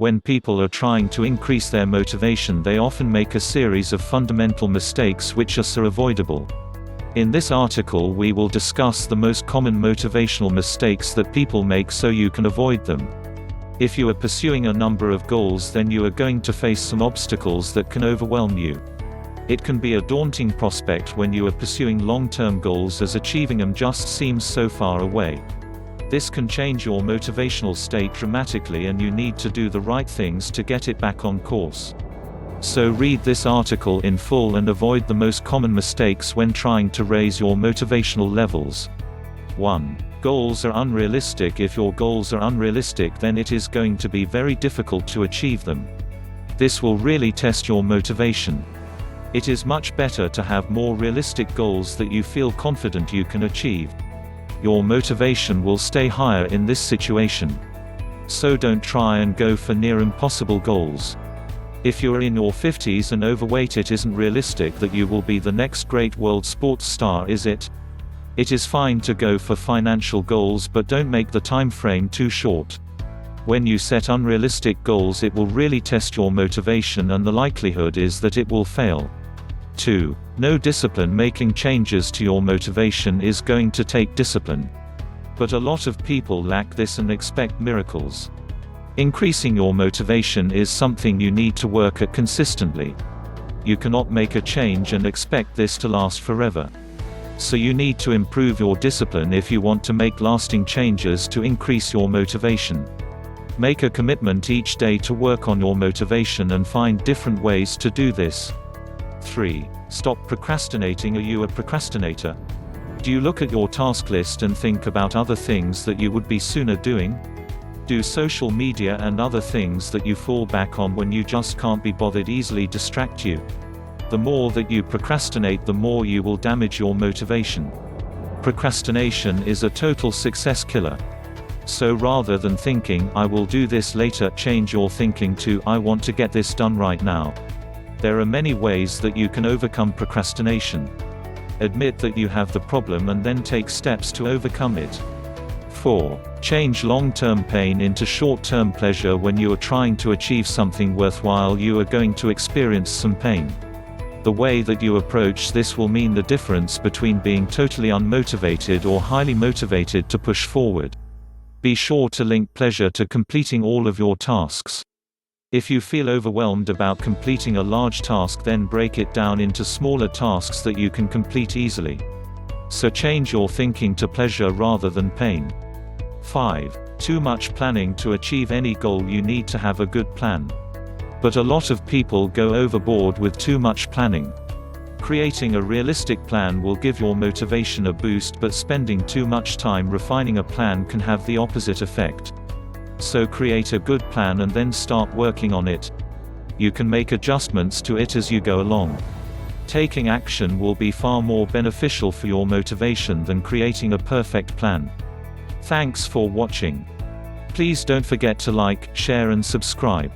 When people are trying to increase their motivation, they often make a series of fundamental mistakes which are so avoidable. In this article we will discuss the most common motivational mistakes that people make so you can avoid them. If you are pursuing a number of goals, then you are going to face some obstacles that can overwhelm you. It can be a daunting prospect when you are pursuing long-term goals, as achieving them just seems so far away. This can change your motivational state dramatically, and you need to do the right things to get it back on course. So read this article in full and avoid the most common mistakes when trying to raise your motivational levels. 1. Goals are unrealistic. If your goals are unrealistic, then it is going to be very difficult to achieve them. This will really test your motivation. It is much better to have more realistic goals that you feel confident you can achieve. Your motivation will stay higher in this situation. So don't try and go for near impossible goals. If you are in your 50s and overweight, it isn't realistic that you will be the next great world sports star, is it? It is fine to go for financial goals, but don't make the time frame too short. When you set unrealistic goals, it will really test your motivation, and the likelihood is that it will fail. 2. No discipline. Making changes to your motivation is going to take discipline. But a lot of people lack this and expect miracles. Increasing your motivation is something you need to work at consistently. You cannot make a change and expect this to last forever. So you need to improve your discipline if you want to make lasting changes to increase your motivation. Make a commitment each day to work on your motivation and find different ways to do this. 3. Stop procrastinating. Are you a procrastinator? Do you look at your task list and think about other things that you would be sooner doing? Do social media and other things that you fall back on when you just can't be bothered easily distract you? The more that you procrastinate, the more you will damage your motivation. Procrastination is a total success killer. So rather than thinking, "I will do this later," change your thinking to, "I want to get this done right now." There are many ways that you can overcome procrastination. Admit that you have the problem and then take steps to overcome it. 4. Change long-term pain into short-term pleasure. When you are trying to achieve something worthwhile, you are going to experience some pain. The way that you approach this will mean the difference between being totally unmotivated or highly motivated to push forward. Be sure to link pleasure to completing all of your tasks. If you feel overwhelmed about completing a large task, then break it down into smaller tasks that you can complete easily. So change your thinking to pleasure rather than pain. 5. Too much planning. To achieve any goal, you need to have a good plan. But a lot of people go overboard with too much planning. Creating a realistic plan will give your motivation a boost, but spending too much time refining a plan can have the opposite effect. So create a good plan and then start working on it. You can make adjustments to it as you go along. Taking action will be far more beneficial for your motivation than creating a perfect plan. Thanks for watching. Please don't forget to like, share and subscribe.